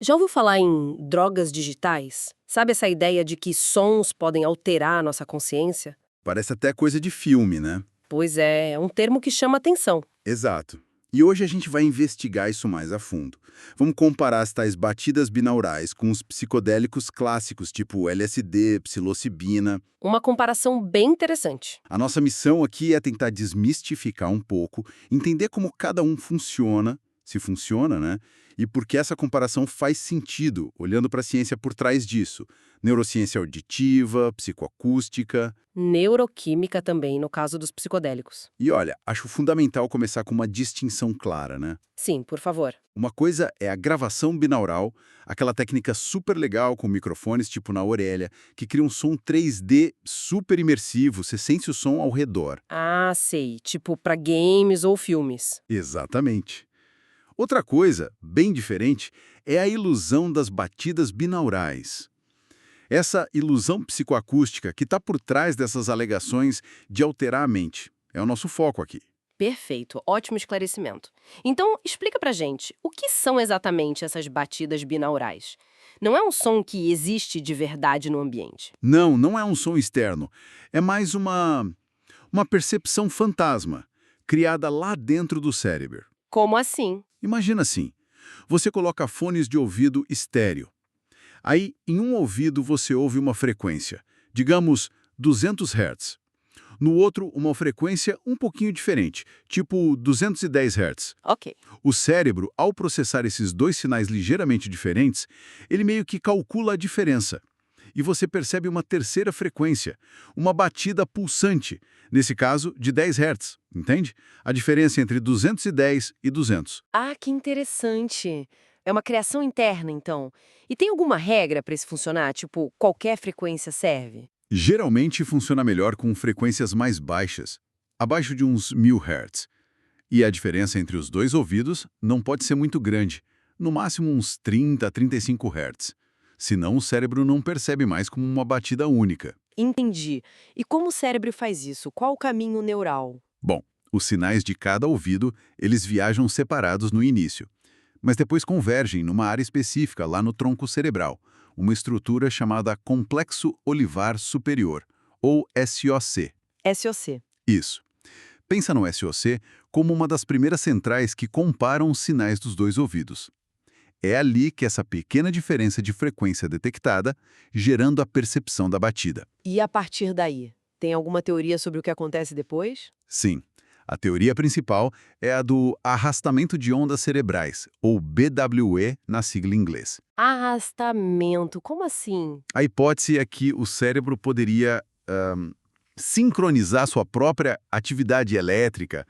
Já ouviu falar em drogas digitais? Sabe essa ideia de que sons podem alterar a nossa consciência? Parece até coisa de filme, né? Pois é um termo que chama atenção. Exato. E hoje a gente vai investigar isso mais a fundo. Vamos comparar as tais batidas binaurais com os psicodélicos clássicos, tipo LSD, psilocibina. Uma comparação bem interessante. A nossa missão aqui é tentar desmistificar um pouco, entender como cada um funciona, se funciona, né? E por que essa comparação faz sentido, olhando para a ciência por trás disso. Neurociência auditiva, psicoacústica. Neuroquímica também, no caso dos psicodélicos. E olha, acho fundamental começar com uma distinção clara, né? Sim, por favor. Uma coisa é a gravação binaural, aquela técnica super legal com microfones tipo na orelha, que cria um som 3D super imersivo, você sente o som ao redor. Ah, sei. Tipo para games ou filmes. Exatamente. Outra coisa, bem diferente, é a ilusão das batidas binaurais. Essa ilusão psicoacústica que está por trás dessas alegações de alterar a mente. É o nosso foco aqui. Perfeito, ótimo esclarecimento. Então, explica pra gente, o que são exatamente essas batidas binaurais? Não é um som que existe de verdade no ambiente. Não, não é um som externo. É mais uma percepção fantasma, criada lá dentro do cérebro. Como assim? Imagina assim, você coloca fones de ouvido estéreo. Aí, em um ouvido, você ouve uma frequência, digamos 200 Hz. No outro, uma frequência um pouquinho diferente, tipo 210 Hz. Ok. O cérebro, ao processar esses dois sinais ligeiramente diferentes, ele meio que calcula a diferença. E você percebe uma terceira frequência, uma batida pulsante, nesse caso de 10 Hz, entende? A diferença entre 210 e 200. Ah, que interessante. É uma criação interna, então. E tem alguma regra para isso funcionar? Tipo, qualquer frequência serve? Geralmente funciona melhor com frequências mais baixas, abaixo de uns 1000 Hz. E a diferença entre os dois ouvidos não pode ser muito grande, no máximo uns 30 a 35 Hz. Senão o cérebro não percebe mais como uma batida única. Entendi. E como o cérebro faz isso? Qual o caminho neural? Bom, os sinais de cada ouvido, eles viajam separados no início, mas depois convergem numa área específica lá no tronco cerebral, uma estrutura chamada Complexo Olivar Superior, ou SOC. SOC. Isso. Pensa no SOC como uma das primeiras centrais que comparam os sinais dos dois ouvidos. É ali que essa pequena diferença de frequência é detectada, gerando a percepção da batida. E a partir daí? Tem alguma teoria sobre o que acontece depois? Sim, a teoria principal é a do arrastamento de ondas cerebrais, ou BWE na sigla em inglês. Arrastamento. Como assim? A hipótese é que o cérebro poderia sincronizar sua própria atividade elétrica,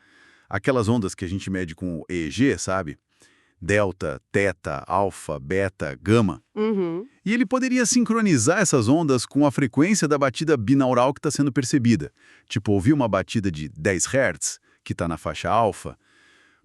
aquelas ondas que a gente mede com o EEG, sabe? Delta, teta, alfa, beta, gama. Uhum. E ele poderia sincronizar essas ondas com a frequência da batida binaural que está sendo percebida. Tipo, ouvir uma batida de 10 Hz, que está na faixa alfa,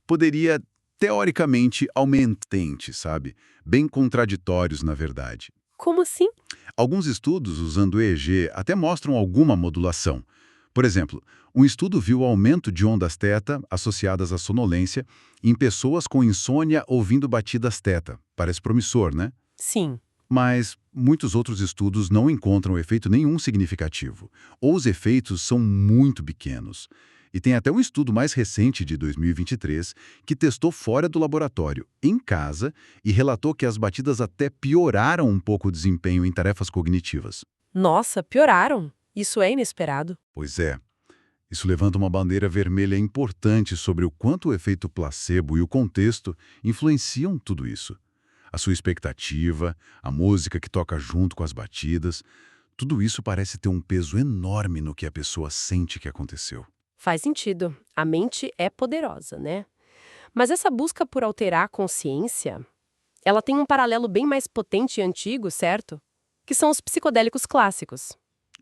poderia, teoricamente, aumentante, sabe? Bem contraditórios, na verdade. Como assim? Alguns estudos usando EEG até mostram alguma modulação. Por exemplo, um estudo viu o aumento de ondas θ associadas à sonolência em pessoas com insônia ouvindo batidas θ. Parece promissor, né? Sim. Mas muitos outros estudos não encontram efeito nenhum significativo, ou os efeitos são muito pequenos. E tem até um estudo mais recente, de 2023, que testou fora do laboratório, em casa, e relatou que as batidas até pioraram um pouco o desempenho em tarefas cognitivas. Nossa, pioraram. Isso é inesperado. Pois é, isso levanta uma bandeira vermelha importante sobre o quanto o efeito placebo e o contexto influenciam tudo isso. A sua expectativa, a música que toca junto com as batidas, tudo isso parece ter um peso enorme no que a pessoa sente que aconteceu. Faz sentido. A mente é poderosa, né? Mas essa busca por alterar a consciência, ela tem um paralelo bem mais potente e antigo, certo? Que são os psicodélicos clássicos.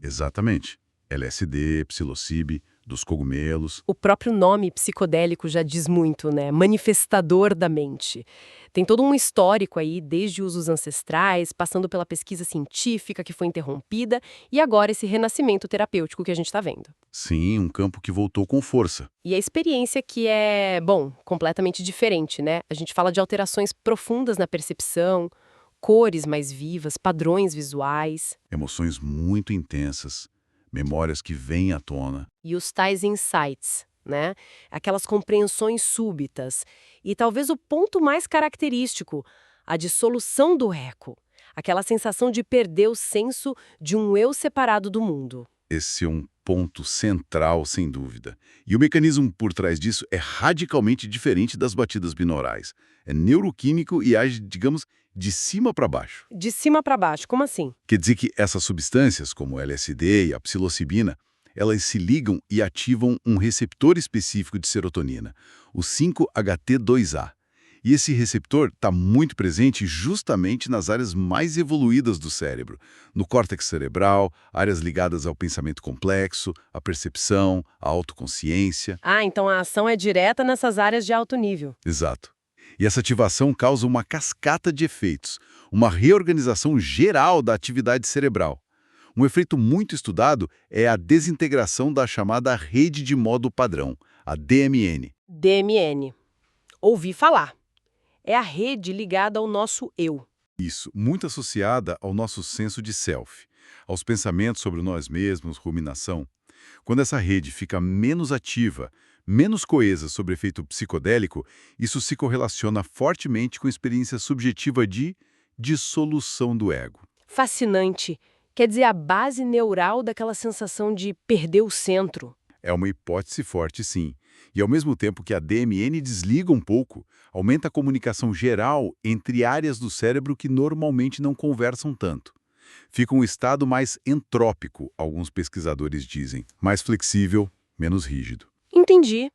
Exatamente. LSD, psilocibe, dos cogumelos. O próprio nome psicodélico já diz muito, né? Manifestador da mente. Tem todo um histórico aí, desde usos ancestrais, passando pela pesquisa científica que foi interrompida e agora esse renascimento terapêutico que a gente está vendo. Sim, um campo que voltou com força. E a experiência que é, bom, completamente diferente, né? A gente fala de alterações profundas na percepção, cores mais vivas, padrões visuais. Emoções muito intensas, memórias que vêm à tona. E os tais insights, né? Aquelas compreensões súbitas. E talvez o ponto mais característico, a dissolução do eco. Aquela sensação de perder o senso de um eu separado do mundo. Esse é um ponto central, sem dúvida. E o mecanismo por trás disso é radicalmente diferente das batidas binaurais. É neuroquímico e age, digamos, de cima para baixo. De cima para baixo, como assim? Quer dizer que essas substâncias, como o LSD e a psilocibina, elas se ligam e ativam um receptor específico de serotonina, o 5-HT2A. E esse receptor está muito presente justamente nas áreas mais evoluídas do cérebro, no córtex cerebral, áreas ligadas ao pensamento complexo, à percepção, à autoconsciência. Ah, então a ação é direta nessas áreas de alto nível. Exato. E essa ativação causa uma cascata de efeitos, uma reorganização geral da atividade cerebral. Um efeito muito estudado é a desintegração da chamada rede de modo padrão, a DMN. DMN. Ouvi falar. É a rede ligada ao nosso eu. Isso, muito associada ao nosso senso de self, aos pensamentos sobre nós mesmos, ruminação. Quando essa rede fica menos ativa, menos coesa sob efeito psicodélico, isso se correlaciona fortemente com a experiência subjetiva de dissolução do ego. Fascinante. Quer dizer, a base neural daquela sensação de perder o centro. É uma hipótese forte, sim. E ao mesmo tempo que a DMN desliga um pouco, aumenta a comunicação geral entre áreas do cérebro que normalmente não conversam tanto. Fica um estado mais entrópico, alguns pesquisadores dizem, mais flexível, menos rígido. Entendi.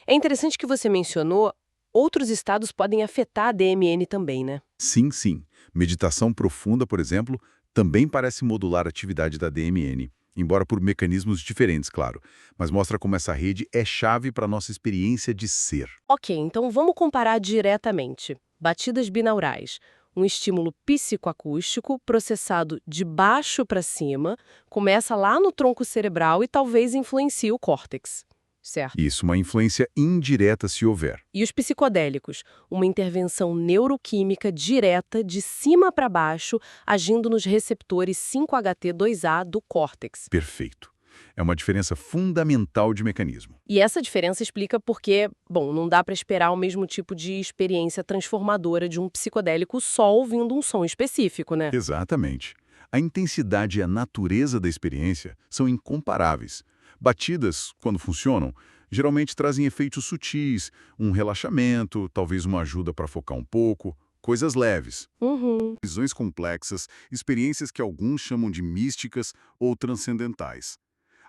É interessante que você mencionou, outros estados podem afetar a DMN também, né? Sim, sim. Meditação profunda, por exemplo, também parece modular a atividade da DMN. Embora por mecanismos diferentes, claro, mas mostra como essa rede é chave para a nossa experiência de ser. Ok, então vamos comparar diretamente. Batidas binaurais, um estímulo psicoacústico processado de baixo para cima, começa lá no tronco cerebral e talvez influencie o córtex, certo? Isso, uma influência indireta se houver. E os psicodélicos, uma intervenção neuroquímica direta de cima para baixo, agindo nos receptores 5-HT2A do córtex. Perfeito. É uma diferença fundamental de mecanismo. E essa diferença explica por que, bom, não dá para esperar o mesmo tipo de experiência transformadora de um psicodélico só ouvindo um som específico, né? Exatamente. A intensidade e a natureza da experiência são incomparáveis. Batidas, quando funcionam, geralmente trazem efeitos sutis, um relaxamento, talvez uma ajuda para focar um pouco, coisas leves. Visões complexas, experiências que alguns chamam de místicas ou transcendentais.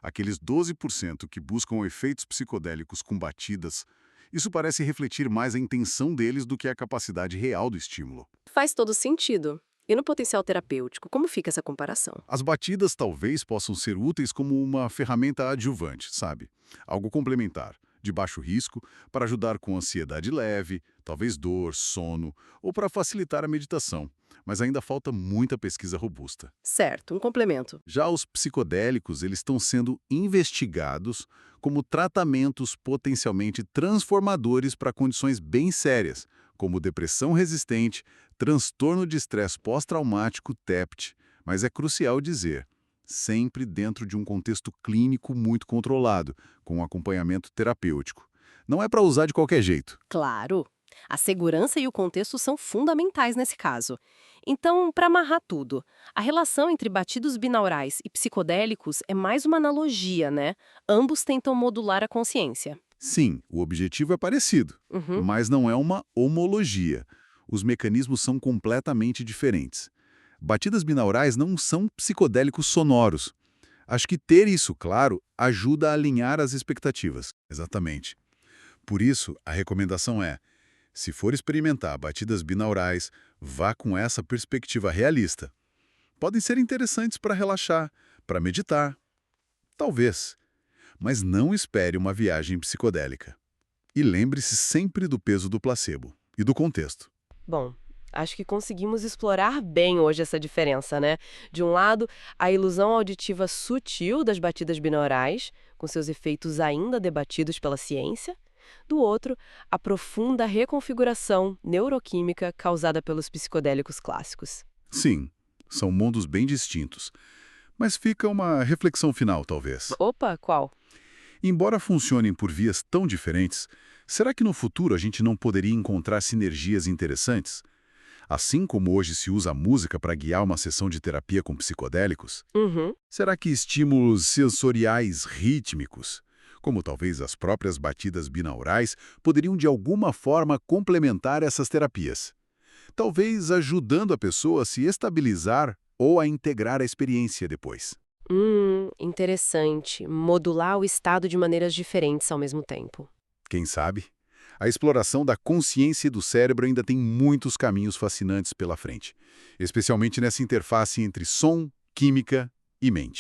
Aqueles 12% que buscam efeitos psicodélicos com batidas, isso parece refletir mais a intenção deles do que a capacidade real do estímulo. Faz todo sentido. E no potencial terapêutico, como fica essa comparação? As batidas talvez possam ser úteis como uma ferramenta adjuvante, sabe? Algo complementar, de baixo risco, para ajudar com ansiedade leve, talvez dor, sono, ou para facilitar a meditação. Mas ainda falta muita pesquisa robusta. Certo, um complemento. Já os psicodélicos, eles estão sendo investigados como tratamentos potencialmente transformadores para condições bem sérias, como depressão resistente, transtorno de estresse pós-traumático TEPT, mas é crucial dizer, sempre dentro de um contexto clínico muito controlado, com acompanhamento terapêutico. Não é para usar de qualquer jeito. Claro. A segurança e o contexto são fundamentais nesse caso. Então, para amarrar tudo, a relação entre batidos binaurais e psicodélicos é mais uma analogia, né? Ambos tentam modular a consciência. Sim, o objetivo é parecido, mas não é uma homologia. Os mecanismos são completamente diferentes. Batidas binaurais não são psicodélicos sonoros. Acho que ter isso claro ajuda a alinhar as expectativas. Exatamente. Por isso, a recomendação é, se for experimentar batidas binaurais, vá com essa perspectiva realista. Podem ser interessantes para relaxar, para meditar. Talvez. Mas não espere uma viagem psicodélica. E lembre-se sempre do peso do placebo e do contexto. Bom, acho que conseguimos explorar bem hoje essa diferença, né? De um lado, a ilusão auditiva sutil das batidas binaurais, com seus efeitos ainda debatidos pela ciência, Do outro, a profunda reconfiguração neuroquímica causada pelos psicodélicos clássicos. Sim, são mundos bem distintos. Mas fica uma reflexão final, talvez. Opa, qual? Embora funcionem por vias tão diferentes, será que no futuro a gente não poderia encontrar sinergias interessantes? Assim como hoje se usa a música para guiar uma sessão de terapia com psicodélicos, Uhum. será que estímulos sensoriais rítmicos, como talvez as próprias batidas binaurais, poderiam de alguma forma complementar essas terapias? Talvez ajudando a pessoa a se estabilizar ou a integrar a experiência depois. Interessante. Modular o estado de maneiras diferentes ao mesmo tempo. Quem sabe? A exploração da consciência e do cérebro ainda tem muitos caminhos fascinantes pela frente, especialmente nessa interface entre som, química e mente.